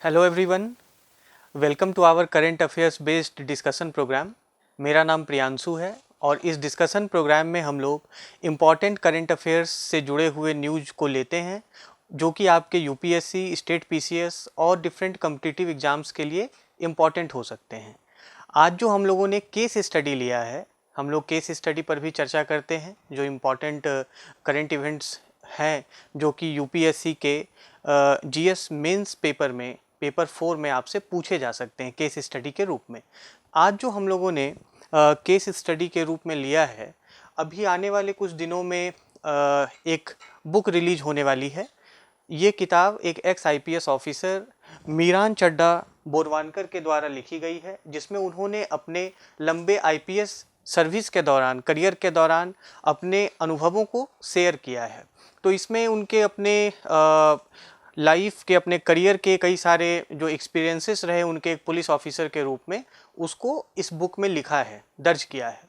Hello everyone, welcome to our current affairs based discussion program. मेरा नाम प्रियांशु है और इस डिस्कशन प्रोग्राम में हम लोग इम्पॉर्टेंट करंट अफेयर्स से जुड़े हुए न्यूज़ को लेते हैं जो कि आपके यूपीएससी, स्टेट पीसीएस और डिफरेंट कॉम्पिटिटिव एग्जाम्स के लिए इम्पॉर्टेंट हो सकते हैं। आज जो हम लोगों ने केस स्टडी लिया है, हम लोग केस स्टडी पर भी चर्चा करते हैं जो इम्पॉर्टेंट करंट इवेंट्स हैं जो कि यूपीएससी के जीएस मेंस पेपर में पेपर 4 में आपसे पूछे जा सकते हैं केस स्टडी के रूप में। आज जो हम लोगों ने केस स्टडी के रूप में लिया है, अभी आने वाले कुछ दिनों में एक बुक रिलीज होने वाली है। ये किताब एक ex IPS officer Meeran Chadha Borwankar के द्वारा लिखी गई है, जिसमें उन्होंने अपने लंबे आईपीएस सर्विस के दौरान, करियर के दौरान अपने अनुभवों को शेयर किया है। तो इसमें उनके अपने लाइफ के, अपने करियर के कई सारे जो एक्सपीरियंसेस रहे उनके एक पुलिस ऑफिसर के रूप में, उसको इस बुक में लिखा है, दर्ज किया है।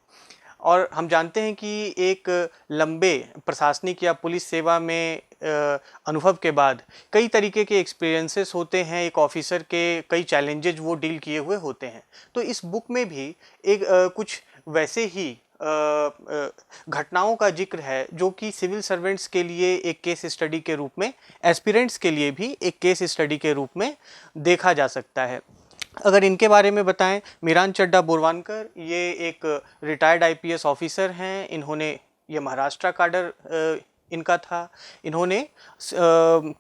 और हम जानते हैं कि एक लंबे प्रशासनिक या पुलिस सेवा में अनुभव के बाद कई तरीके के एक्सपीरियंसेस होते हैं। एक ऑफिसर के कई चैलेंजेज वो डील किए हुए होते हैं। तो इस बुक में भी एक कुछ वैसे ही घटनाओं का जिक्र है जो कि सिविल सर्वेंट्स के लिए एक केस स्टडी के रूप में, एस्पिरेंट्स के लिए भी एक केस स्टडी के रूप में देखा जा सकता है। अगर इनके बारे में बताएं, मीरान चड्ढा बोरवानकर ये एक रिटायर्ड आईपीएस ऑफिसर हैं। इन्होंने, ये महाराष्ट्र काडर इनका था। इन्होंने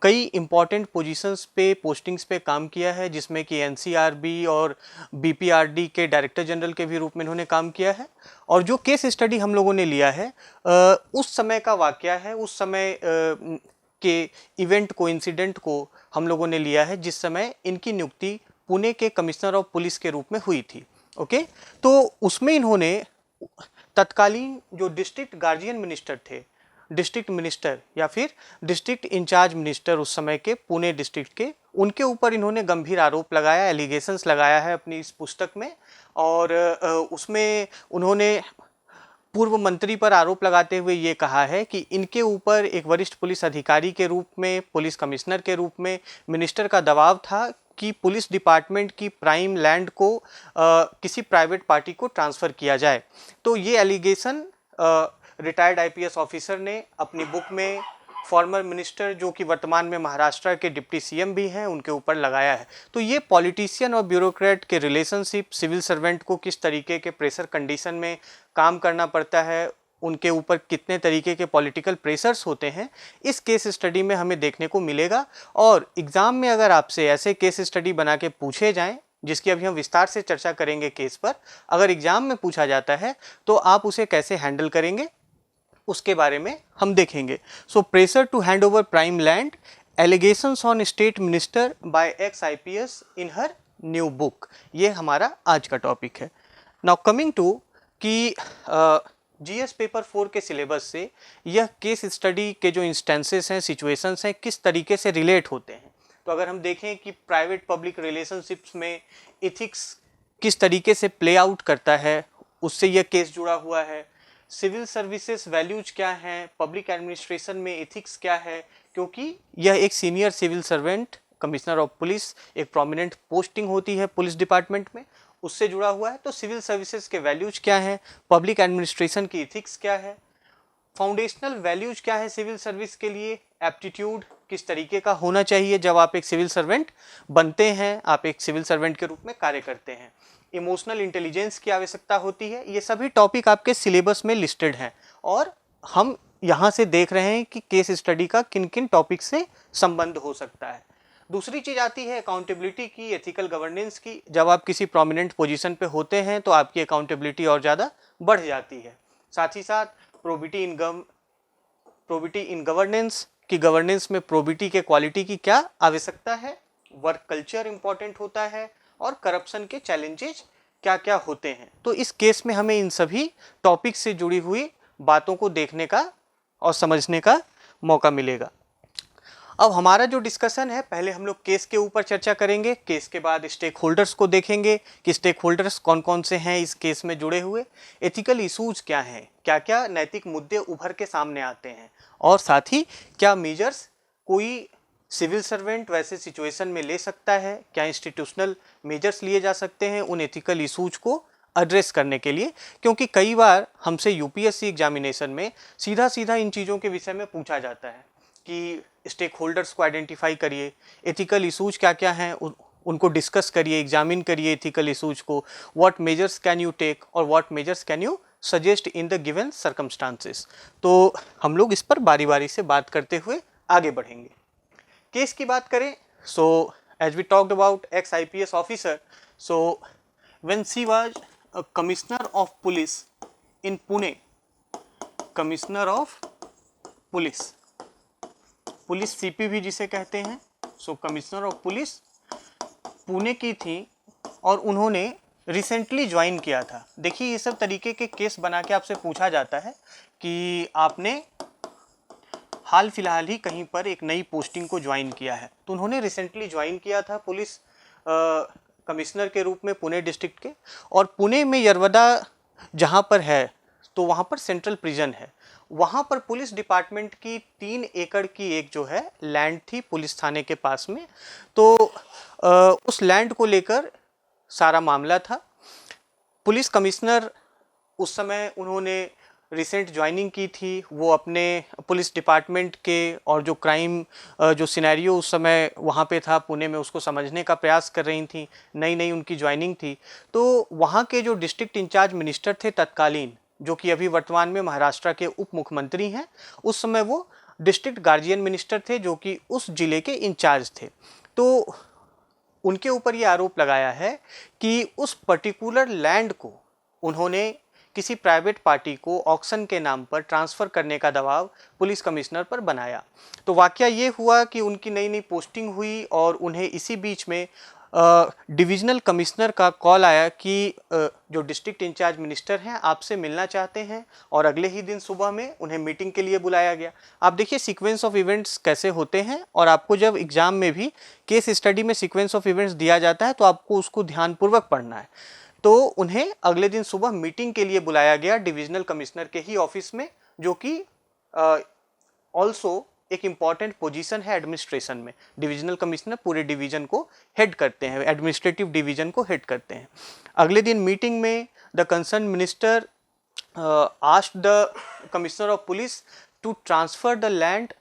कई इम्पॉर्टेंट पोजीशंस पे, पोस्टिंग्स पे काम किया है, जिसमें कि एनसीआरबी और बीपीआरडी के डायरेक्टर जनरल के भी रूप में इन्होंने काम किया है। और जो केस स्टडी हम लोगों ने लिया है उस समय का वाकया है, उस समय के इवेंट को, इंसिडेंट को हम लोगों ने लिया है जिस समय इनकी नियुक्ति पुणे के कमिश्नर ऑफ पुलिस के रूप में हुई थी। ओके, तो उसमें इन्होंने तत्कालीन जो डिस्ट्रिक्ट गार्जियन मिनिस्टर थे, डिस्ट्रिक्ट मिनिस्टर या फिर डिस्ट्रिक्ट इंचार्ज मिनिस्टर उस समय के पुणे डिस्ट्रिक्ट के, उनके ऊपर इन्होंने गंभीर आरोप लगाया, एलिगेशंस लगाया है अपनी इस पुस्तक में। और उसमें उन्होंने पूर्व मंत्री पर आरोप लगाते हुए ये कहा है कि इनके ऊपर एक वरिष्ठ पुलिस अधिकारी के रूप में, पुलिस कमिश्नर के रूप में मिनिस्टर का दबाव था कि पुलिस डिपार्टमेंट की प्राइम लैंड को किसी प्राइवेट पार्टी को ट्रांसफ़र किया जाए। तो ये एलिगेशन रिटायर्ड आईपीएस ऑफिसर ने अपनी बुक में फॉर्मर मिनिस्टर, जो कि वर्तमान में महाराष्ट्र के डिप्टी सीएम भी हैं, उनके ऊपर लगाया है। तो ये पॉलिटिशियन और ब्यूरोक्रेट के रिलेशनशिप, सिविल सर्वेंट को किस तरीके के प्रेशर कंडीशन में काम करना पड़ता है, उनके ऊपर कितने तरीके के पॉलिटिकल प्रेशर्स होते हैं, इस केस स्टडी में हमें देखने को मिलेगा। और एग्ज़ाम में अगर आपसे ऐसे केस स्टडी बना के पूछे जाएँ, जिसकी अभी हम विस्तार से चर्चा करेंगे केस पर, अगर एग्ज़ाम में पूछा जाता है तो आप उसे कैसे हैंडल करेंगे, उसके बारे में हम देखेंगे। So pressure to hand over prime land, allegations on state minister by ex IPS in her new book, ये हमारा आज का टॉपिक है। नाउ कमिंग टू कि जीएस पेपर 4 के सिलेबस से यह केस स्टडी के जो इंस्टेंसेस हैं, सिचुएशंस हैं, किस तरीके से रिलेट होते हैं। तो अगर हम देखें कि प्राइवेट पब्लिक रिलेशनशिप्स में इथिक्स किस तरीके से प्ले आउट करता है, उससे यह केस जुड़ा हुआ है। सिविल सर्विसेज वैल्यूज क्या हैं, पब्लिक एडमिनिस्ट्रेशन में एथिक्स क्या है, क्योंकि यह एक senior civil servant, commissioner of police, एक प्रोमिनेंट पोस्टिंग होती है पुलिस डिपार्टमेंट में, उससे जुड़ा हुआ है। तो सिविल सर्विसेज के वैल्यूज क्या हैं, पब्लिक एडमिनिस्ट्रेशन की एथिक्स क्या है, फाउंडेशनल वैल्यूज क्या है सिविल सर्विस के लिए, एप्टीट्यूड किस तरीके का होना चाहिए जब आप एक सिविल सर्वेंट बनते हैं, आप एक सिविल सर्वेंट के रूप में कार्य करते हैं, इमोशनल इंटेलिजेंस की आवश्यकता होती है। ये सभी टॉपिक आपके सिलेबस में लिस्टेड हैं और हम यहाँ से देख रहे हैं कि केस स्टडी का किन किन टॉपिक से संबंध हो सकता है। दूसरी चीज़ आती है अकाउंटेबिलिटी की, एथिकल गवर्नेंस की। जब आप किसी प्रोमिनेंट पोजीशन पे होते हैं तो आपकी अकाउंटेबिलिटी और ज़्यादा बढ़ जाती है। साथ ही साथ प्रोबिटी इन गवर्नेंस की, गवर्नेंस में प्रोबिटी के क्वालिटी की क्या आवश्यकता है, वर्क कल्चर इंपॉर्टेंट होता है, और करप्शन के चैलेंजेस क्या क्या होते हैं। तो इस केस में हमें इन सभी टॉपिक से जुड़ी हुई बातों को देखने का और समझने का मौका मिलेगा। अब हमारा जो डिस्कशन है, पहले हम लोग केस के ऊपर चर्चा करेंगे, केस के बाद स्टेक होल्डर्स को देखेंगे कि स्टेक होल्डर्स कौन कौन से हैं इस केस में जुड़े हुए, एथिकल इशूज़ क्या हैं, क्या क्या नैतिक मुद्दे उभर के सामने आते हैं, और साथ ही क्या मेजर्स कोई सिविल सर्वेंट वैसे सिचुएशन में ले सकता है, क्या इंस्टीट्यूशनल मेजर्स लिए जा सकते हैं उन एथिकल इशूज को एड्रेस करने के लिए, क्योंकि कई बार हमसे यूपीएससी एग्जामिनेशन में सीधा सीधा इन चीज़ों के विषय में पूछा जाता है कि स्टेक होल्डर्स को आइडेंटिफाई करिए, एथिकल इशूज क्या क्या हैं उनको डिस्कस करिए, एग्जामिन करिए एथिकल इशूज को, what measures can you take और what measures can you suggest in the given circumstances. तो हम लोग इस पर बारी बारी से बात करते हुए आगे बढ़ेंगे। केस की बात करें, so as we talked about ex IPS officer, so when she was a commissioner of police in Pune, commissioner of police, police CP भी जिसे कहते हैं, so commissioner of police Pune की थी और उन्होंने रिसेंटली ज्वाइन किया था। देखिए ये सब तरीके के केस बना के आपसे पूछा जाता है कि आपने हाल फिलहाल ही कहीं पर एक नई पोस्टिंग को ज्वाइन किया है, तो उन्होंने रिसेंटली ज्वाइन किया था पुलिस कमिश्नर के रूप में पुणे डिस्ट्रिक्ट के। और पुणे में यरवदा जहाँ पर है तो वहाँ पर सेंट्रल प्रिजन है, वहाँ पर पुलिस डिपार्टमेंट की 3 एकड़ की एक जो है लैंड थी पुलिस थाने के पास में। तो उस लैंड को लेकर सारा मामला था। पुलिस कमिश्नर उस समय उन्होंने रिसेंट ज्वाइनिंग की थी, वो अपने पुलिस डिपार्टमेंट के और जो क्राइम जो सिनेरियो उस समय वहाँ पे था पुणे में उसको समझने का प्रयास कर रही थी, नई नई उनकी ज्वाइनिंग थी। तो वहाँ के जो डिस्ट्रिक्ट इंचार्ज मिनिस्टर थे तत्कालीन, जो कि अभी वर्तमान में महाराष्ट्र के उप मुख्यमंत्री हैं, उस समय वो डिस्ट्रिक्ट गार्जियन मिनिस्टर थे जो कि उस जिले के इंचार्ज थे। तो उनके ऊपर ये आरोप लगाया है कि उस पर्टिकुलर लैंड को उन्होंने किसी प्राइवेट पार्टी को ऑक्शन के नाम पर ट्रांसफ़र करने का दबाव पुलिस कमिश्नर पर बनाया। तो वाकया ये हुआ कि उनकी नई नई पोस्टिंग हुई और उन्हें इसी बीच में डिविजनल कमिश्नर का कॉल आया कि जो डिस्ट्रिक्ट इंचार्ज मिनिस्टर हैं आपसे मिलना चाहते हैं, और अगले ही दिन सुबह में उन्हें मीटिंग के लिए बुलाया गया। आप देखिए सीक्वेंस ऑफ इवेंट्स कैसे होते हैं, और आपको जब एग्जाम में भी केस स्टडी में सीक्वेंस ऑफ इवेंट्स दिया जाता है तो आपको उसको ध्यानपूर्वक पढ़ना है। तो उन्हें अगले दिन सुबह मीटिंग के लिए बुलाया गया डिविजनल कमिश्नर के ही ऑफिस में, जो कि ऑल्सो एक इम्पॉर्टेंट पोजीशन है एडमिनिस्ट्रेशन में। डिविजनल कमिश्नर पूरे डिवीजन को हेड करते हैं, एडमिनिस्ट्रेटिव डिवीजन को हेड करते हैं। अगले दिन मीटिंग में the concern minister asked the commissioner of police to transfer the land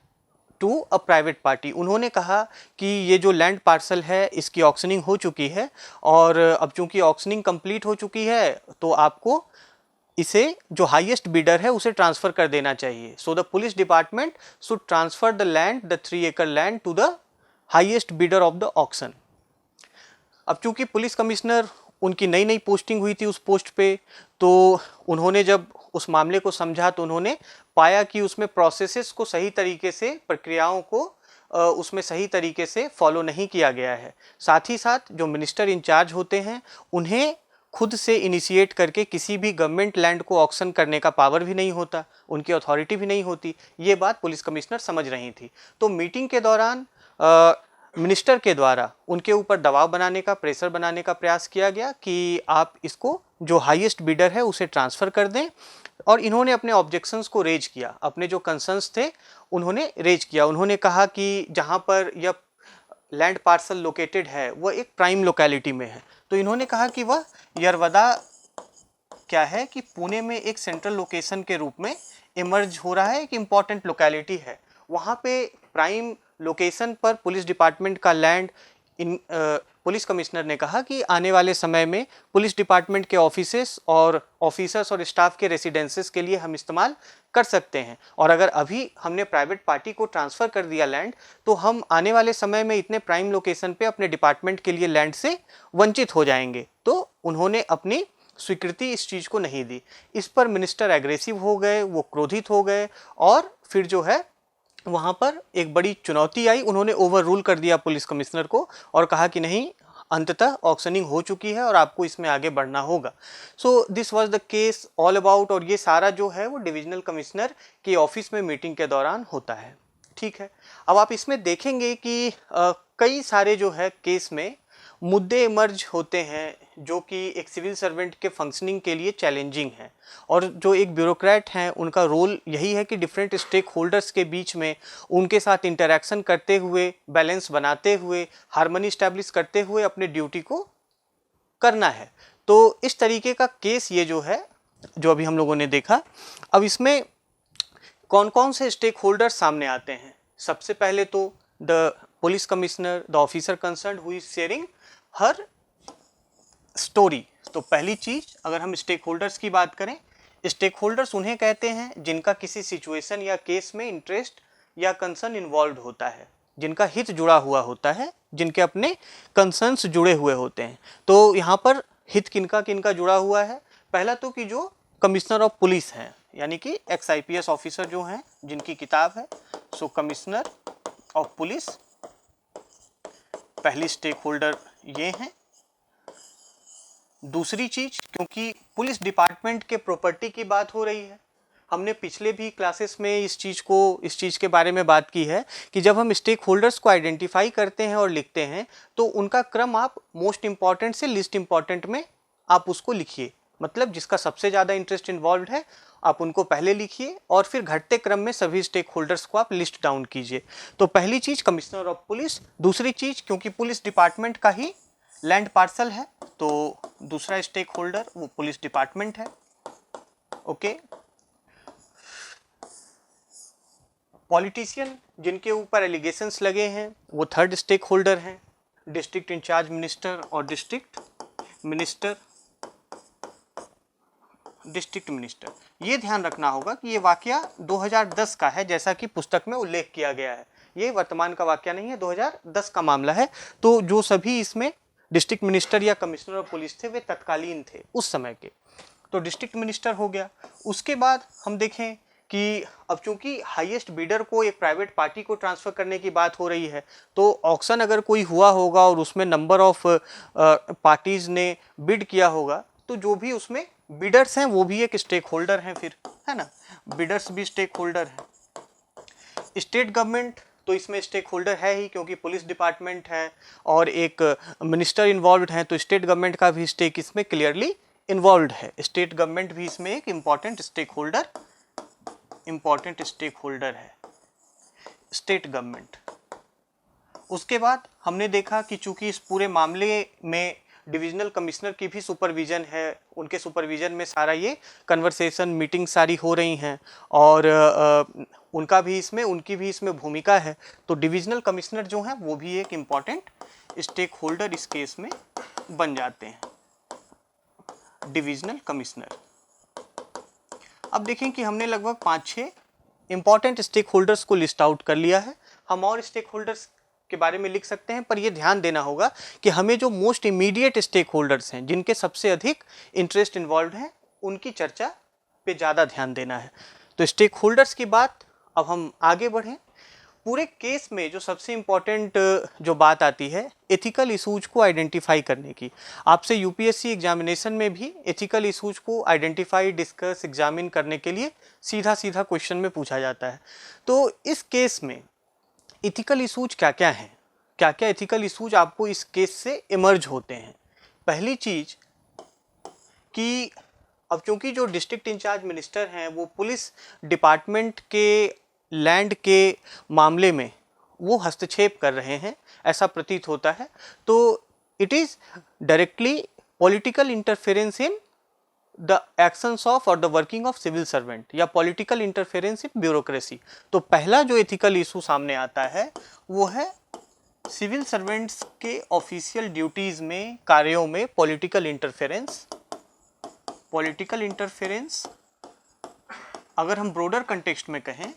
to a private party. उन्होंने कहा कि ये जो लैंड पार्सल है इसकी ऑक्शनिंग हो चुकी है, और अब चूंकि ऑक्शनिंग कंप्लीट हो चुकी है तो आपको इसे जो हाईएस्ट बिडर है उसे ट्रांसफर कर देना चाहिए। So the police department should transfer the land, the 3 acre land, to the highest bidder of the auction. अब चूंकि पुलिस कमिश्नर उनकी नई नई पोस्टिंग हुई थी उस पोस्ट पे, तो उन्होंने जब उस मामले को समझा तो उन्होंने पाया कि उसमें प्रोसेसेस को सही तरीके से, प्रक्रियाओं को उसमें सही तरीके से फॉलो नहीं किया गया है। साथ ही साथ जो मिनिस्टर इंचार्ज होते हैं उन्हें खुद से इनिशिएट करके किसी भी गवर्नमेंट लैंड को ऑक्शन करने का पावर भी नहीं होता, उनकी अथॉरिटी भी नहीं होती। ये बात पुलिस कमिश्नर समझ रही थी। तो मीटिंग के दौरान मिनिस्टर के द्वारा उनके ऊपर दबाव बनाने का, प्रेशर बनाने का प्रयास किया गया कि आप इसको जो हाईएस्ट बिडर है उसे ट्रांसफ़र कर दें। और इन्होंने अपने ऑब्जेक्शंस को रेज किया, अपने जो कंसर्न्स थे उन्होंने रेज किया। उन्होंने कहा कि जहाँ पर यह लैंड पार्सल लोकेटेड है वह एक प्राइम लोकेलिटी में है। तो इन्होंने कहा कि वह यरवदा क्या है कि पुणे में एक सेंट्रल लोकेशन के रूप में इमर्ज हो रहा है, एक इम्पॉर्टेंट लोकेलिटी है। वहाँ पे प्राइम लोकेशन पर पुलिस डिपार्टमेंट का लैंड पुलिस कमिश्नर ने कहा कि आने वाले समय में पुलिस डिपार्टमेंट के ऑफिसर्स और स्टाफ के रेसिडेंसेस के लिए हम इस्तेमाल कर सकते हैं, और अगर अभी हमने प्राइवेट पार्टी को ट्रांसफ़र कर दिया लैंड तो हम आने वाले समय में इतने प्राइम लोकेशन पे अपने डिपार्टमेंट के लिए लैंड से वंचित हो जाएंगे। तो उन्होंने अपनी स्वीकृति इस चीज़ को नहीं दी। इस पर मिनिस्टर एग्रेसिव हो गए, वो क्रोधित हो गए, और फिर जो है वहाँ पर एक बड़ी चुनौती आई। उन्होंने ओवर रूल कर दिया पुलिस कमिश्नर को और कहा कि नहीं, अंततः ऑक्शनिंग हो चुकी है और आपको इसमें आगे बढ़ना होगा। So this was the case all about, और ये सारा जो है वो डिविजनल कमिश्नर के ऑफिस में मीटिंग के दौरान होता है। ठीक है, अब आप इसमें देखेंगे कि कई सारे जो है केस में मुद्दे इमर्ज होते हैं जो कि एक सिविल सर्वेंट के फंक्शनिंग के लिए चैलेंजिंग हैं, और जो एक ब्यूरोक्रेट हैं उनका रोल यही है कि डिफरेंट स्टेक होल्डर्स के बीच में उनके साथ इंटरेक्शन करते हुए, बैलेंस बनाते हुए, हार्मनी इस्टेब्लिश करते हुए अपने ड्यूटी को करना है। तो इस तरीके का केस ये जो है, जो अभी हम लोगों ने देखा। अब इसमें कौन कौन से स्टेक होल्डर्स सामने आते हैं? सबसे पहले तो the police commissioner, the officer concerned who is sharing her story. तो पहली चीज, अगर हम स्टेक होल्डर्स की बात करें, स्टेक होल्डर्स उन्हें कहते हैं जिनका किसी सिचुएशन या केस में इंटरेस्ट या कंसर्न इन्वॉल्व होता है, जिनका हित जुड़ा हुआ होता है, जिनके अपने कंसर्न्स जुड़े हुए होते हैं। तो यहाँ पर हित किनका किनका जुड़ा हुआ है? पहला तो कि जो कमिश्नर ऑफ पुलिस हैं, यानी कि एक्स IPS ऑफिसर जो हैं, जिनकी किताब है, सो कमिश्नर ऑफ पुलिस पहली स्टेक होल्डर ये हैं। दूसरी चीज, क्योंकि पुलिस डिपार्टमेंट के प्रॉपर्टी की बात हो रही है, हमने पिछले भी क्लासेस में इस चीज़ के बारे में बात की है कि जब हम स्टेक होल्डर्स को आइडेंटिफाई करते हैं और लिखते हैं तो उनका क्रम आप मोस्ट इंपॉर्टेंट से लिस्ट इंपॉर्टेंट में आप उसको लिखिए। मतलब जिसका सबसे ज़्यादा इंटरेस्ट इन्वॉल्व है आप उनको पहले लिखिए और फिर घटते क्रम में सभी स्टेक होल्डर्स को आप लिस्ट डाउन कीजिए। तो पहली चीज़ कमिश्नर ऑफ पुलिस। दूसरी चीज़, क्योंकि पुलिस डिपार्टमेंट का ही लैंड पार्सल है तो दूसरा स्टेक होल्डर वो पुलिस डिपार्टमेंट है। ओके। पॉलिटिशियन जिनके ऊपर एलिगेशंस लगे हैं वो थर्ड स्टेक होल्डर हैं, डिस्ट्रिक्ट इंचार्ज मिनिस्टर और डिस्ट्रिक्ट मिनिस्टर। ये ध्यान रखना होगा कि ये वाकया 2010 का है, जैसा कि पुस्तक में उल्लेख किया गया है। ये वर्तमान का वाकया नहीं है, 2010 का मामला है। तो जो सभी इसमें डिस्ट्रिक्ट मिनिस्टर या कमिश्नर ऑफ पुलिस थे वे तत्कालीन थे उस समय के। तो डिस्ट्रिक्ट मिनिस्टर हो गया। उसके बाद हम देखें कि अब चूंकि हाईएस्ट बीडर को एक प्राइवेट पार्टी को ट्रांसफ़र करने की बात हो रही है, तो ऑक्शन अगर कोई हुआ होगा और उसमें नंबर ऑफ पार्टीज़ ने बिड किया होगा, तो जो भी उसमें बिडर्स हैं वो भी एक स्टेक होल्डर हैं फिर, है ना। बिडर्स भी स्टेक होल्डर हैं। स्टेट गवर्नमेंट तो इसमें स्टेक होल्डर है ही, क्योंकि पुलिस डिपार्टमेंट है और एक मिनिस्टर इन्वॉल्व हैं, तो स्टेट गवर्नमेंट का भी स्टेक इसमें क्लियरली इन्वॉल्व है। स्टेट गवर्नमेंट भी इसमें एक इम्पॉर्टेंट स्टेक होल्डर है, स्टेट गवर्नमेंट। उसके बाद हमने देखा कि चूंकि इस पूरे मामले में डिविजनल कमिश्नर की भी सुपरविजन है, उनके सुपरविजन में सारा ये कन्वर्सेशन मीटिंग सारी हो रही हैं और उनकी भी इसमें भूमिका है। तो डिविजनल कमिश्नर जो हैं वो भी एक इम्पॉर्टेंट स्टेक होल्डर इस केस में बन जाते हैं, डिविजनल कमिश्नर। अब देखें कि हमने लगभग 5-6 इंपॉर्टेंट स्टेक होल्डर्स को लिस्ट आउट कर लिया है। हम और स्टेक होल्डर्स के बारे में लिख सकते हैं, पर यह ध्यान देना होगा कि हमें जो मोस्ट इमीडिएट स्टेक होल्डर्स हैं, जिनके सबसे अधिक इंटरेस्ट इन्वॉल्व हैं, उनकी चर्चा पे ज़्यादा ध्यान देना है। तो स्टेक होल्डर्स की बात, अब हम आगे बढ़ें। पूरे केस में जो सबसे इम्पॉर्टेंट जो बात आती है एथिकल इशूज को आइडेंटिफाई करने की। आपसे UPSC एग्जामिनेशन में भी एथिकल इशूज को आइडेंटिफाई, डिस्कस, एग्जामिन करने के लिए सीधा क्वेश्चन में पूछा जाता है। तो इस केस में एथिकल इशूज क्या क्या हैं, क्या क्या एथिकल इशूज आपको इस केस से इमर्ज होते हैं? पहली चीज कि अब चूंकि जो डिस्ट्रिक्ट इंचार्ज मिनिस्टर हैं वो पुलिस डिपार्टमेंट के लैंड के मामले में वो हस्तक्षेप कर रहे हैं, ऐसा प्रतीत होता है। तो it is directly political interference in the actions of और the working of civil servant या पॉलिटिकल इंटरफेरेंस इन ब्यूरोक्रेसी। तो पहला जो एथिकल इशू सामने आता है वो है सिविल सर्वेंट्स के ऑफिशियल ड्यूटीज़ में, कार्यों में पॉलिटिकल इंटरफेरेंस। अगर हम ब्रॉडर कंटेक्स्ट में कहें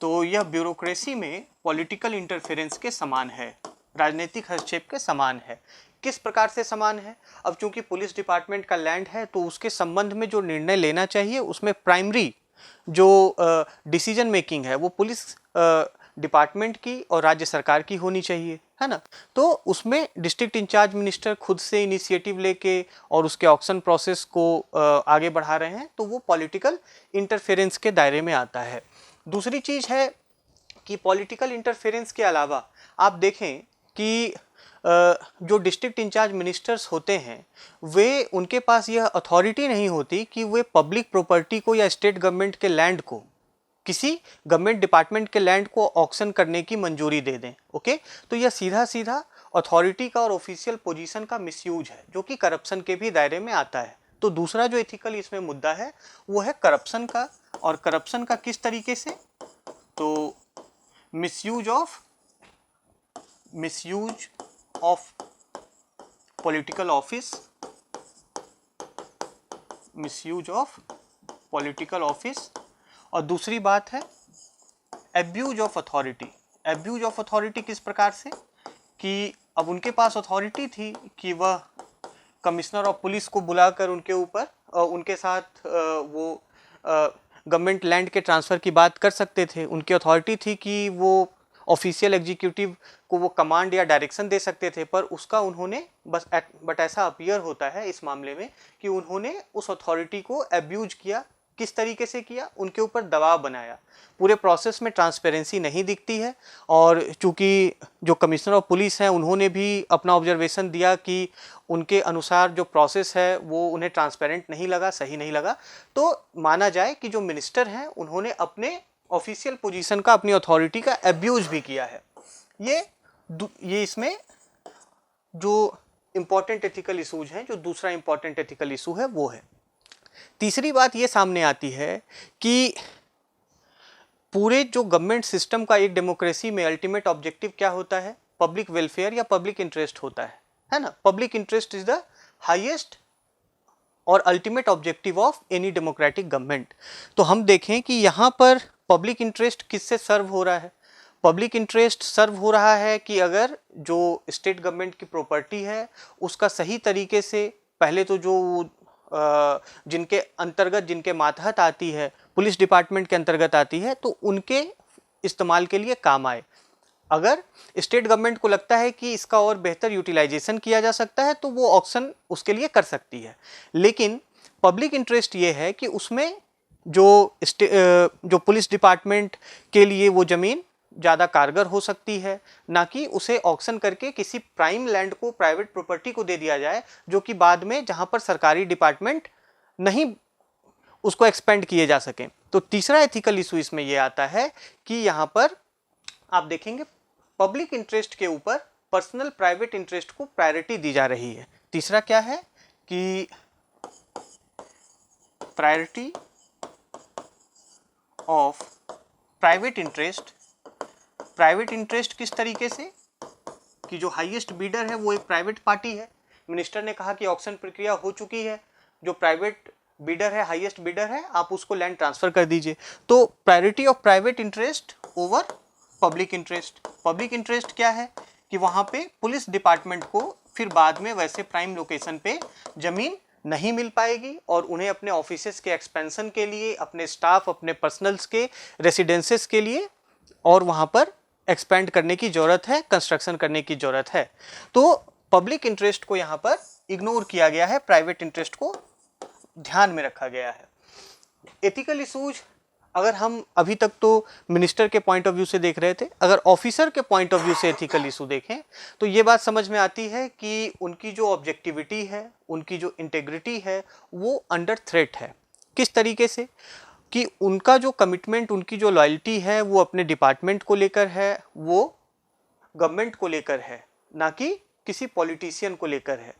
तो यह ब्यूरोक्रेसी में पॉलिटिकल इंटरफेरेंस के समान है, राजनीतिक हस्तक्षेप के समान है। किस प्रकार से समान है? अब चूंकि पुलिस डिपार्टमेंट का लैंड है तो उसके संबंध में जो निर्णय लेना चाहिए उसमें प्राइमरी जो डिसीजन मेकिंग है वो पुलिस डिपार्टमेंट की और राज्य सरकार की होनी चाहिए, है ना। तो उसमें डिस्ट्रिक्ट इंचार्ज मिनिस्टर खुद से इनिशिएटिव लेके और उसके ऑक्शन प्रोसेस को आगे बढ़ा रहे हैं, तो वो पॉलिटिकल इंटरफेरेंस के दायरे में आता है। दूसरी चीज़ है कि पॉलिटिकल इंटरफेरेंस के अलावा आप देखें कि जो डिस्ट्रिक्ट इंचार्ज मिनिस्टर्स होते हैं वे उनके पास यह अथॉरिटी नहीं होती कि वे पब्लिक प्रॉपर्टी को या स्टेट गवर्नमेंट के लैंड को, किसी गवर्नमेंट डिपार्टमेंट के लैंड को ऑक्शन करने की मंजूरी दे दें। ओके, तो यह सीधा सीधा अथॉरिटी का और ऑफिशियल पोजीशन का मिसयूज है, जो कि करप्शन के भी दायरे में आता है। तो दूसरा जो एथिकल इसमें मुद्दा है वो है करप्शन का, और करप्शन का किस तरीके से, तो misuse of political office, misuse of political office, और दूसरी बात है abuse of authority. Abuse of authority किस प्रकार से कि अब उनके पास अथॉरिटी थी कि वह कमिश्नर ऑफ पुलिस को बुलाकर उनके ऊपर उनके साथ वो गवर्नमेंट लैंड के ट्रांसफ़र की बात कर सकते थे। उनकी अथॉरिटी थी कि वो ऑफिशियल एग्जीक्यूटिव को वो कमांड या डायरेक्शन दे सकते थे, पर उसका उन्होंने बट ऐसा अपीयर होता है इस मामले में कि उन्होंने उस अथॉरिटी को एब्यूज किया। किस तरीके से किया, उनके ऊपर दबाव बनाया। पूरे प्रोसेस में ट्रांसपेरेंसी नहीं दिखती है, और चूंकि जो कमिश्नर ऑफ पुलिस हैं उन्होंने भी अपना ऑब्जर्वेशन दिया कि उनके अनुसार जो प्रोसेस है वो उन्हें ट्रांसपेरेंट नहीं लगा, सही नहीं लगा, तो माना जाए कि जो मिनिस्टर हैं उन्होंने अपने ऑफिशियल पोजीशन का, अपनी अथॉरिटी का एब्यूज भी किया है। ये इसमें जो इम्पॉर्टेंट एथिकल इशूज हैं, जो दूसरा इम्पॉर्टेंट एथिकल इशू है वो है। तीसरी बात ये सामने आती है कि पूरे जो गवर्नमेंट सिस्टम का एक डेमोक्रेसी में अल्टीमेट ऑब्जेक्टिव क्या होता है, पब्लिक वेलफेयर या पब्लिक इंटरेस्ट होता है ना। Public interest is the highest और ultimate objective of any democratic government. तो हम देखें कि यहाँ पर पब्लिक इंटरेस्ट किससे सर्व हो रहा है। पब्लिक इंटरेस्ट सर्व हो रहा है कि अगर जो स्टेट गवर्नमेंट की प्रॉपर्टी है उसका सही तरीके से, पहले तो जो जिनके अंतर्गत, जिनके मातहत आती है, पुलिस डिपार्टमेंट के अंतर्गत आती है, तो उनके इस्तेमाल के लिए काम आए। अगर स्टेट गवर्नमेंट को लगता है कि इसका और बेहतर यूटिलाइजेशन किया जा सकता है तो वो ऑक्शन उसके लिए कर सकती है। लेकिन पब्लिक इंटरेस्ट ये है कि उसमें जो पुलिस डिपार्टमेंट के लिए वो ज़मीन ज़्यादा कारगर हो सकती है, ना कि उसे ऑक्शन करके किसी प्राइम लैंड को, प्राइवेट प्रॉपर्टी को दे दिया जाए, जो कि बाद में जहाँ पर सरकारी डिपार्टमेंट नहीं उसको एक्सपेंड किए जा सकें। तो तीसरा एथिकल इशू इसमें यह आता है कि यहाँ पर आप देखेंगे पब्लिक इंटरेस्ट के ऊपर पर्सनल प्राइवेट इंटरेस्ट को प्रायोरिटी दी जा रही है। तीसरा क्या है कि priority of private interest. Private interest किस तरीके से कि जो हाईएस्ट बीडर है वो एक प्राइवेट पार्टी है। मिनिस्टर ने कहा कि ऑक्शन प्रक्रिया हो चुकी है, जो प्राइवेट बीडर है, हाईएस्ट बीडर है, आप उसको लैंड ट्रांसफर कर दीजिए। तो priority of private interest over public interest. Public interest क्या है कि वहां पे पुलिस डिपार्टमेंट को फिर बाद में वैसे प्राइम लोकेशन पे जमीन नहीं मिल पाएगी, और उन्हें अपने ऑफिसेस के एक्सपेंशन के लिए, अपने स्टाफ, अपने पर्सनल्स के रेसिडेंसेस के लिए और वहां पर एक्सपेंड करने की जरूरत है, कंस्ट्रक्शन करने की जरूरत है। तो पब्लिक इंटरेस्ट को यहाँ पर इग्नोर किया गया है, प्राइवेट इंटरेस्ट को ध्यान में रखा गया है। एथिकल इशूज अगर हम अभी तक तो मिनिस्टर के पॉइंट ऑफ व्यू से देख रहे थे, अगर ऑफिसर के पॉइंट ऑफ व्यू से एथिकल इशू देखें तो ये बात समझ में आती है कि उनकी जो ऑब्जेक्टिविटी है, उनकी जो इंटेग्रिटी है, वो अंडर थ्रेट है। किस तरीके से कि उनका जो कमिटमेंट, उनकी जो लॉयल्टी है वो अपने डिपार्टमेंट को लेकर है, वो गवर्नमेंट को लेकर है, ना कि किसी पॉलिटिशियन को लेकर है।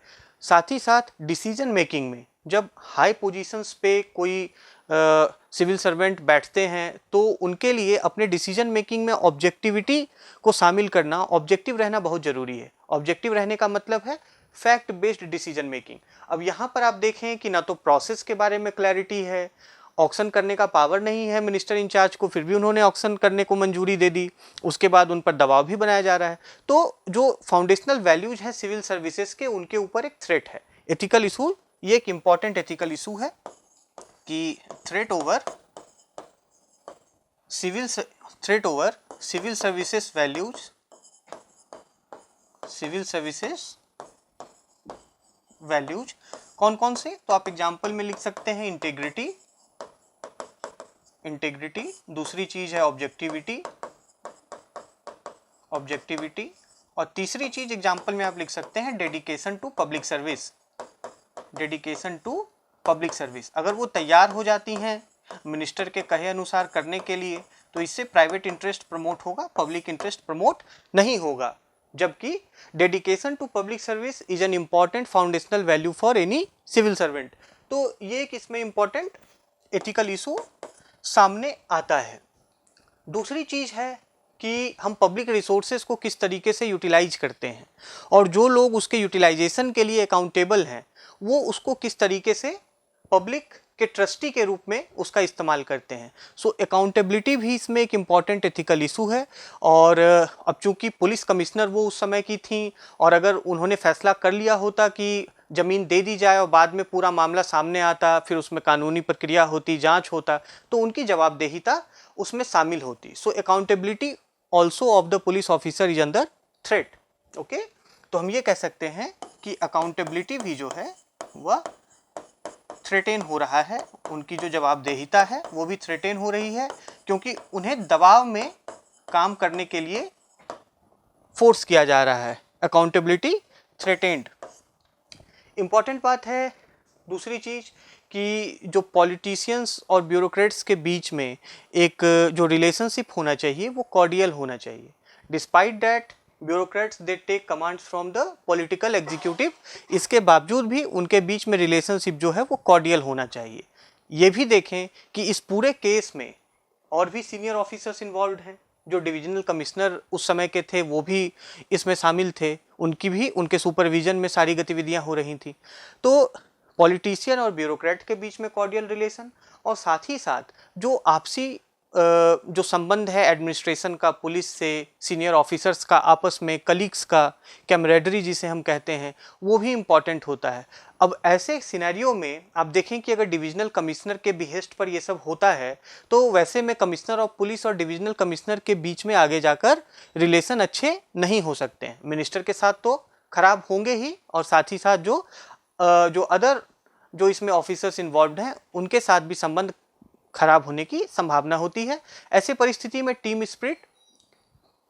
साथ ही साथ डिसीजन मेकिंग में जब हाई पोजीशंस पे कोई सिविल सर्वेंट बैठते हैं तो उनके लिए अपने डिसीजन मेकिंग में ऑब्जेक्टिविटी को शामिल करना, ऑब्जेक्टिव रहना बहुत ज़रूरी है। ऑब्जेक्टिव रहने का मतलब है फैक्ट बेस्ड डिसीजन मेकिंग। अब यहाँ पर आप देखें कि ना तो प्रोसेस के बारे में क्लैरिटी है, ऑक्शन करने का पावर नहीं है मिनिस्टर इंचार्ज को, फिर भी उन्होंने ऑक्शन करने को मंजूरी दे दी, उसके बाद उन पर दबाव भी बनाया जा रहा है। तो जो फाउंडेशनल वैल्यूज हैं सिविल सर्विसेज के, उनके ऊपर एक थ्रेट है। एथिकल इशू ये एक इंपॉर्टेंट एथिकल इशू है कि threat over civil services values, civil services values कौन कौन से, तो आप एग्जांपल में लिख सकते हैं इंटेग्रिटी, दूसरी चीज है ऑब्जेक्टिविटी, और तीसरी चीज एग्जाम्पल में आप लिख सकते हैं dedication to public service. Dedication to public service अगर वो तैयार हो जाती हैं मिनिस्टर के कहे अनुसार करने के लिए, तो इससे प्राइवेट इंटरेस्ट प्रमोट होगा, पब्लिक इंटरेस्ट प्रमोट नहीं होगा। जबकि dedication to public service is an important foundational value for any civil servant. तो ये एक इसमें इम्पॉर्टेंट एथिकल इशू सामने आता है। दूसरी चीज है कि हम पब्लिक रिसोर्सेज को किस तरीके से यूटिलाइज करते हैं, और जो लोग उसके यूटिलाइजेशन के लिए अकाउंटेबल हैं वो उसको किस तरीके से पब्लिक के ट्रस्टी के रूप में उसका इस्तेमाल करते हैं। सो अकाउंटेबिलिटी भी इसमें एक इम्पॉर्टेंट एथिकल इशू है। और अब चूंकि पुलिस कमिश्नर वो उस समय की थी, और अगर उन्होंने फैसला कर लिया होता कि ज़मीन दे दी जाए और बाद में पूरा मामला सामने आता, फिर उसमें कानूनी प्रक्रिया होती, जांच होता, तो उनकी जवाबदेहिता उसमें शामिल होती। So accountability also of the police officer is under threat. Okay, तो हम ये कह सकते हैं कि अकाउंटेबिलिटी भी जो है वह थ्रेटेन हो रहा है, उनकी जो जवाबदेहिता है वो भी थ्रेटेन हो रही है, क्योंकि उन्हें दबाव में काम करने के लिए फोर्स किया जा रहा है। Accountability threatened. इम्पॉर्टेंट बात है दूसरी चीज़ कि जो पॉलिटिशियंस और ब्यूरोक्रेट्स के बीच में एक जो रिलेशनशिप होना चाहिए वो कॉर्डियल होना चाहिए। Despite that bureaucrats they take commands from the political executive, इसके बावजूद भी उनके बीच में रिलेशनशिप जो है वो कॉर्डियल होना चाहिए। ये भी देखें कि इस पूरे केस में और भी सीनियर ऑफिसर्स इन्वॉल्व हैं। जो डिविजनल कमिश्नर उस समय के थे वो भी इसमें शामिल थे, उनकी भी उनके सुपरविजन में सारी गतिविधियां हो रही थी। तो पॉलिटिशियन और ब्यूरोक्रेट के बीच में कॉर्डियल रिलेशन, और साथ ही साथ जो आपसी जो संबंध है एडमिनिस्ट्रेशन का, पुलिस से, सीनियर ऑफिसर्स का आपस में, कलीग्स का, कैमरेडरी जिसे हम कहते हैं, वो भी इम्पॉर्टेंट होता है। अब ऐसे सिनेरियो में आप देखें कि अगर डिविजनल कमिश्नर के बिहेस्ट पर ये सब होता है, तो वैसे में कमिश्नर ऑफ पुलिस और डिविजनल कमिश्नर के बीच में आगे जाकर रिलेशन अच्छे नहीं हो सकते हैं। मिनिस्टर के साथ तो खराब होंगे ही, और साथ ही साथ जो अदर जो इसमें ऑफिसर्स इन्वॉल्व हैं उनके साथ भी संबंध खराब होने की संभावना होती है। ऐसे परिस्थिति में टीम स्पिरिट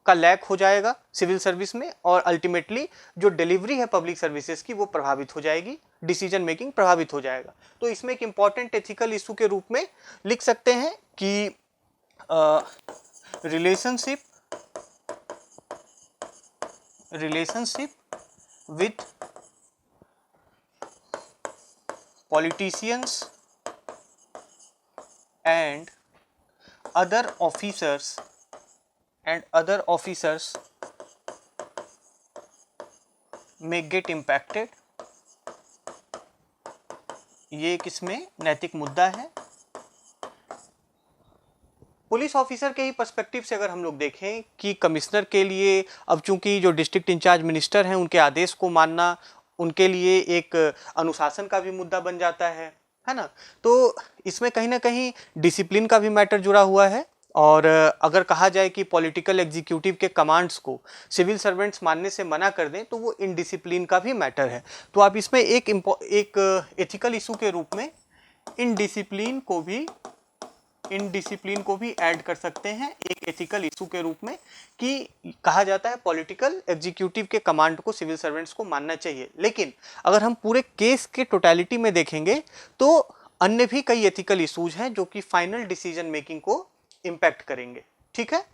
का लैक हो जाएगा सिविल सर्विस में, और अल्टीमेटली जो डिलीवरी है पब्लिक सर्विसेज की वो प्रभावित हो जाएगी, डिसीजन मेकिंग प्रभावित हो जाएगा। तो इसमें एक इम्पॉर्टेंट एथिकल इशू के रूप में लिख सकते हैं कि relationship with politicians and other officers may get impacted। ये किसमें नैतिक मुद्दा है। पुलिस ऑफिसर के ही पर्सपेक्टिव से अगर हम लोग देखें कि कमिश्नर के लिए अब चूंकि जो डिस्ट्रिक्ट इंचार्ज मिनिस्टर हैं उनके आदेश को मानना उनके लिए एक अनुशासन का भी मुद्दा बन जाता है ना। तो इसमें कहीं ना कहीं डिसिप्लिन का भी मैटर जुड़ा हुआ है, और अगर कहा जाए कि पॉलिटिकल एग्जीक्यूटिव के कमांड्स को सिविल सर्वेंट्स मानने से मना कर दें तो वो इनडिसिप्लिन का भी मैटर है। तो आप इसमें एक एथिकल इशू के रूप में इनडिसिप्लिन को भी ऐड कर सकते हैं एक एथिकल इशू के रूप में, कि कहा जाता है पॉलिटिकल एग्जीक्यूटिव के कमांड को सिविल सर्वेंट्स को मानना चाहिए। लेकिन अगर हम पूरे केस के टोटलिटी में देखेंगे तो अन्य भी कई एथिकल इशूज हैं जो कि फाइनल डिसीजन मेकिंग को इम्पैक्ट करेंगे। ठीक है,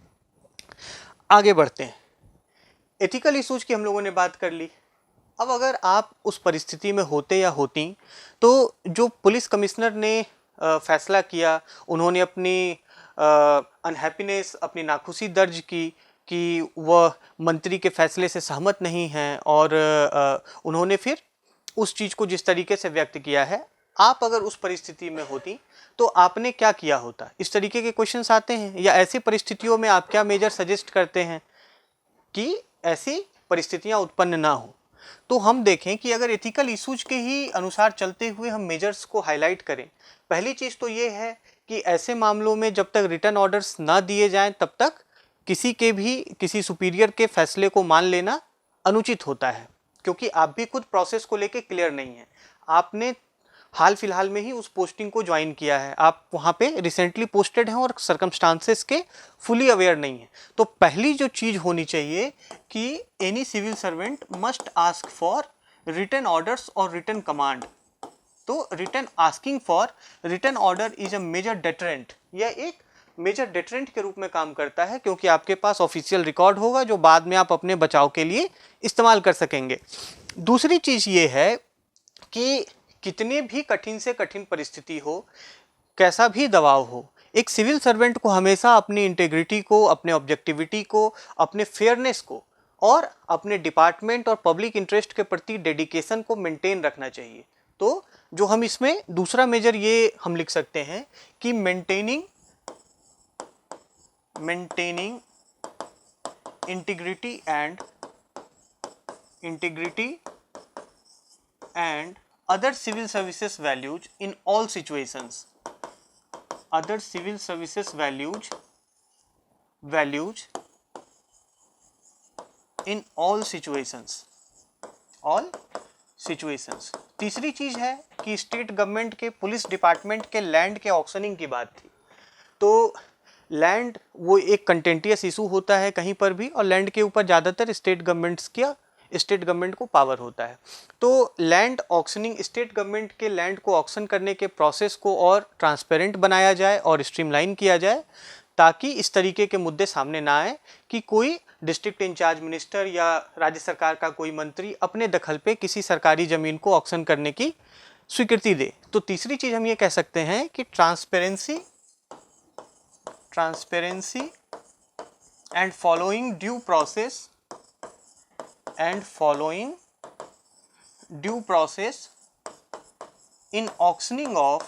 आगे बढ़ते हैं। एथिकल इशूज की हम लोगों ने बात कर ली। अब अगर आप उस परिस्थिति में होते या होती, तो जो पुलिस कमिश्नर ने फैसला किया, उन्होंने अपनी अनहैप्पीनेस, अपनी नाखुशी दर्ज की कि वह मंत्री के फैसले से सहमत नहीं हैं, और उन्होंने फिर उस चीज़ को जिस तरीके से व्यक्त किया है, आप अगर उस परिस्थिति में होती तो आपने क्या किया होता। इस तरीके के क्वेश्चंस आते हैं। या ऐसी परिस्थितियों में आप क्या मेजर सजेस्ट करते हैं कि ऐसी परिस्थितियां उत्पन्न ना हो। तो हम देखें कि अगर एथिकल इशूज के ही अनुसार चलते हुए हम मेजर्स को हाईलाइट करें, पहली चीज़ तो ये है कि ऐसे मामलों में जब तक रिटर्न ऑर्डर्स ना दिए जाएं तब तक किसी सुपीरियर के फैसले को मान लेना अनुचित होता है, क्योंकि आप भी खुद प्रोसेस को लेके क्लियर नहीं है। आपने हाल फिलहाल में ही उस पोस्टिंग को ज्वाइन किया है, आप वहाँ पे रिसेंटली पोस्टेड हैं और सर्कमस्टांसेस के फुली अवेयर नहीं हैं। तो पहली जो चीज़ होनी चाहिए कि any civil servant must ask for written orders और रिटन कमांड। तो written asking for written order is a major deterrent, यह एक मेजर डेटरेंट के रूप में काम करता है, क्योंकि आपके पास ऑफिशियल रिकॉर्ड होगा जो बाद में आप अपने बचाव के लिए इस्तेमाल कर सकेंगे। दूसरी चीज़ ये है कि कितने भी कठिन से कठिन परिस्थिति हो, कैसा भी दबाव हो, एक सिविल सर्वेंट को हमेशा अपनी इंटेग्रिटी को, अपने ऑब्जेक्टिविटी को, अपने फेयरनेस को और अपने डिपार्टमेंट और पब्लिक इंटरेस्ट के प्रति डेडिकेशन को मेंटेन रखना चाहिए। तो जो हम इसमें दूसरा मेजर ये हम लिख सकते हैं कि maintaining integrity and other civil services values in all situations, other civil services values in all situations। तीसरी चीज है कि स्टेट गवर्नमेंट के पुलिस डिपार्टमेंट के लैंड के ऑक्शनिंग की बात थी। तो लैंड वो एक कंटेंटियस इशू होता है कहीं पर भी, और लैंड के ऊपर ज़्यादातर स्टेट गवर्नमेंट को पावर होता है। तो लैंड ऑक्शनिंग, स्टेट गवर्नमेंट के लैंड को ऑक्शन करने के प्रोसेस को और ट्रांसपेरेंट बनाया जाए और स्ट्रीमलाइन किया जाए, ताकि इस तरीके के मुद्दे सामने ना आए कि कोई डिस्ट्रिक्ट इंचार्ज मिनिस्टर या राज्य सरकार का कोई मंत्री अपने दखल पे किसी सरकारी ज़मीन को ऑक्शन करने की स्वीकृति दे। तो तीसरी चीज़ हम ये कह सकते हैं कि transparency and following due process in auctioning of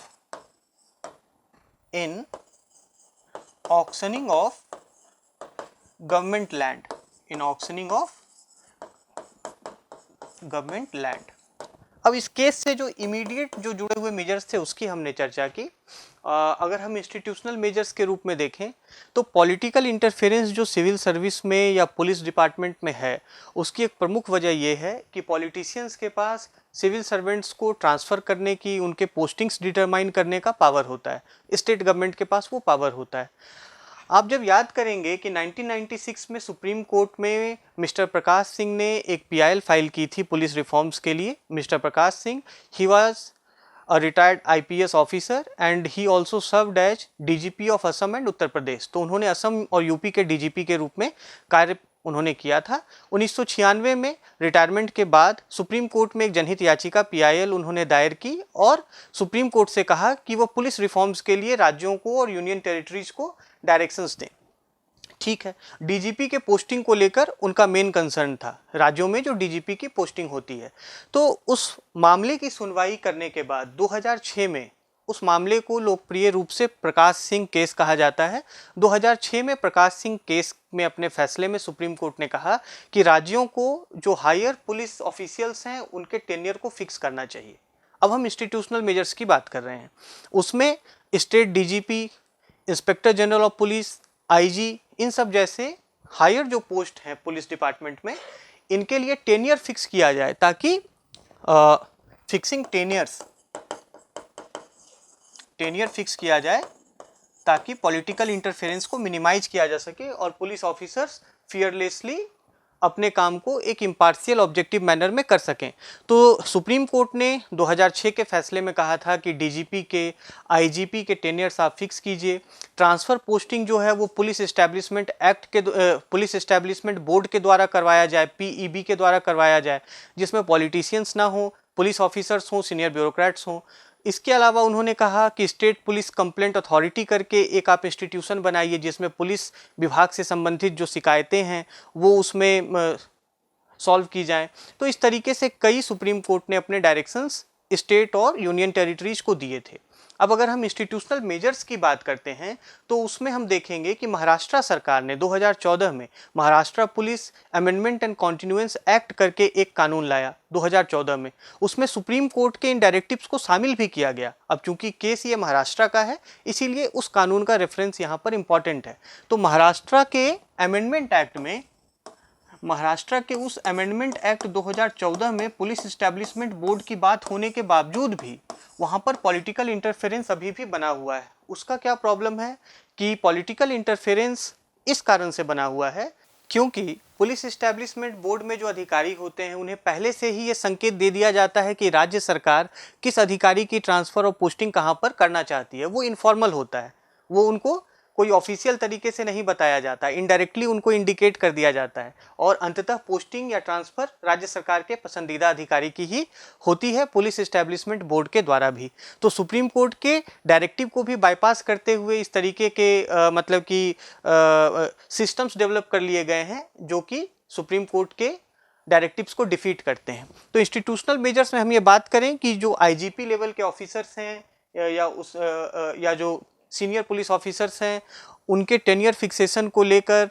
government land, अब इस केस से जो इमीडिएट जो जुड़े हुए मेजर्स थे उसकी हमने चर्चा की। अगर हम इंस्टीट्यूशनल मेजर्स के रूप में देखें तो पॉलिटिकल इंटरफेरेंस जो सिविल सर्विस में या पुलिस डिपार्टमेंट में है, उसकी एक प्रमुख वजह यह है कि पॉलिटिशियंस के पास सिविल सर्वेंट्स को ट्रांसफ़र करने की, उनके पोस्टिंग्स डिटरमाइन करने का पावर होता है। स्टेट गवर्नमेंट के पास वो पावर होता है। आप जब याद करेंगे कि 1996 में सुप्रीम कोर्ट में मिस्टर प्रकाश सिंह ने एक PIL फाइल की थी पुलिस रिफॉर्म्स के लिए। Mister Prakash Singh, he was a retired IPS officer and he also served as DGP of Assam and Uttar Pradesh. तो उन्होंने असम और UP के DGP के रूप में कार्य उन्होंने किया था। 1996 में रिटायरमेंट के बाद सुप्रीम कोर्ट में एक जनहित याचिका PIL उन्होंने दायर की और सुप्रीम कोर्ट से कहा कि वो पुलिस रिफॉर्म्स के लिए राज्यों को और यूनियन टेरिटरीज को डायरेक्शंस दें। ठीक है, DGP के पोस्टिंग को लेकर उनका मेन कंसर्न था, राज्यों में जो DGP की पोस्टिंग होती है। तो उस मामले की सुनवाई करने के बाद 2006 में, उस मामले को लोकप्रिय रूप से प्रकाश सिंह केस कहा जाता है। 2006 में प्रकाश सिंह केस में अपने फैसले में सुप्रीम कोर्ट ने कहा कि राज्यों को जो हायर पुलिस ऑफिशियल्स हैं उनके टेन्योर को फिक्स करना चाहिए। अब हम इंस्टीट्यूशनल मेजर्स की बात कर रहे हैं, उसमें state DGP, inspector general of police, IG, इन सब जैसे हायर जो पोस्ट हैं पुलिस डिपार्टमेंट में, इनके लिए टेन्योर फिक्स किया जाए, ताकि फिक्सिंग टेन्योर फिक्स किया जाए ताकि पॉलिटिकल इंटरफेरेंस को मिनिमाइज किया जा सके और पुलिस ऑफिसर्स फियरलेसली अपने काम को एक इम्पार्शियल ऑब्जेक्टिव मैनर में कर सकें। तो सुप्रीम कोर्ट ने 2006 के फैसले में कहा था कि DGP के, IGP के टेन्योर्स आप फिक्स कीजिए। ट्रांसफ़र पोस्टिंग जो है वो police establishment police establishment board के द्वारा करवाया जाए, PEB के द्वारा करवाया जाए, जिसमें पॉलिटिशियंस ना हो, पुलिस ऑफिसर्स हों, सीनियर ब्यूरोक्रेट्स हों। इसके अलावा उन्होंने कहा कि स्टेट पुलिस कंप्लेंट अथॉरिटी करके एक आप इंस्टीट्यूशन बनाइए, जिसमें पुलिस विभाग से संबंधित जो शिकायतें हैं वो उसमें सॉल्व की जाएं। तो इस तरीके से कई सुप्रीम कोर्ट ने अपने डायरेक्शंस स्टेट और यूनियन टेरिटरीज को दिए थे। अब अगर हम इंस्टीट्यूशनल मेजर्स की बात करते हैं तो उसमें हम देखेंगे कि महाराष्ट्र सरकार ने 2014 में Maharashtra police amendment and continuance act करके एक कानून लाया 2014 में। उसमें सुप्रीम कोर्ट के इन डायरेक्टिव्स को शामिल भी किया गया। अब चूंकि केस ये महाराष्ट्र का है, इसीलिए उस कानून का रेफरेंस यहाँ पर इम्पॉर्टेंट है। तो महाराष्ट्र के अमेंडमेंट एक्ट में महाराष्ट्र के उस अमेंडमेंट एक्ट 2014 में पुलिस इस्टेब्लिशमेंट बोर्ड की बात होने के बावजूद भी वहाँ पर पॉलिटिकल इंटरफेरेंस अभी भी बना हुआ है। उसका क्या प्रॉब्लम है कि पॉलिटिकल इंटरफेरेंस इस कारण से बना हुआ है क्योंकि पुलिस इस्टेब्लिशमेंट बोर्ड में जो अधिकारी होते हैं उन्हें पहले से ही ये संकेत दे दिया जाता है कि राज्य सरकार किस अधिकारी की ट्रांसफ़र और पोस्टिंग कहाँ पर करना चाहती है। वो इनफॉर्मल होता है, वो उनको कोई ऑफिशियल तरीके से नहीं बताया जाता, इनडायरेक्टली उनको इंडिकेट कर दिया जाता है और अंततः पोस्टिंग या ट्रांसफ़र राज्य सरकार के पसंदीदा अधिकारी की ही होती है, पुलिस इस्टेब्लिशमेंट बोर्ड के द्वारा भी। तो सुप्रीम कोर्ट के डायरेक्टिव को भी बाईपास करते हुए इस तरीके के मतलब कि सिस्टम्स डेवलप कर लिए गए हैं जो कि सुप्रीम कोर्ट के डायरेक्टिव्स को डिफीट करते हैं। तो इंस्टीट्यूशनल मेजर्स में हम ये बात करें कि जो आईजीपी लेवल के ऑफिसर्स हैं या जो सीनियर पुलिस ऑफिसर्स हैं उनके टेन्योर फिक्सेशन को लेकर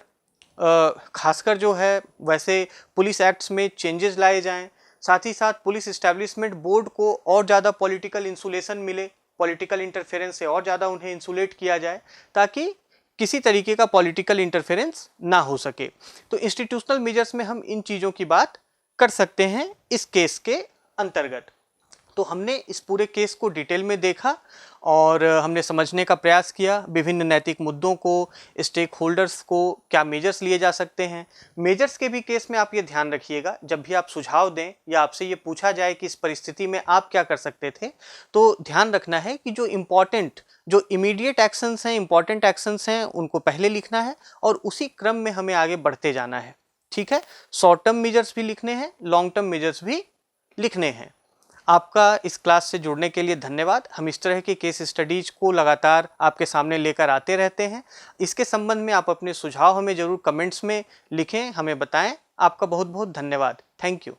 खासकर जो है वैसे पुलिस एक्ट्स में चेंजेस लाए जाएं। साथ ही साथ पुलिस इस्टेब्लिशमेंट बोर्ड को और ज़्यादा पॉलिटिकल इंसुलेशन मिले, पॉलिटिकल इंटरफेरेंस से और ज़्यादा उन्हें इंसुलेट किया जाए ताकि किसी तरीके का पॉलिटिकल इंटरफेरेंस ना हो सके। तो इंस्टीट्यूशनल मेजर्स में हम इन चीज़ों की बात कर सकते हैं इस केस के अंतर्गत। तो हमने इस पूरे केस को डिटेल में देखा और हमने समझने का प्रयास किया विभिन्न नैतिक मुद्दों को, स्टेक होल्डर्स को क्या मेजर्स लिए जा सकते हैं। मेजर्स के भी केस में आप ये ध्यान रखिएगा, जब भी आप सुझाव दें या आपसे ये पूछा जाए कि इस परिस्थिति में आप क्या कर सकते थे, तो ध्यान रखना है कि जो इमीडिएट एक्शंस हैं, इंपॉर्टेंट एक्शंस हैं, उनको पहले लिखना है और उसी क्रम में हमें आगे बढ़ते जाना है। ठीक है, शॉर्ट टर्म मेजर्स भी लिखने हैं, लॉन्ग टर्म मेजर्स भी लिखने हैं। आपका इस क्लास से जुड़ने के लिए धन्यवाद। हम इस तरह के केस स्टडीज को लगातार आपके सामने लेकर आते रहते हैं। इसके संबंध में आप अपने सुझाव हमें ज़रूर कमेंट्स में लिखें, हमें बताएं। आपका बहुत बहुत धन्यवाद। Thank you.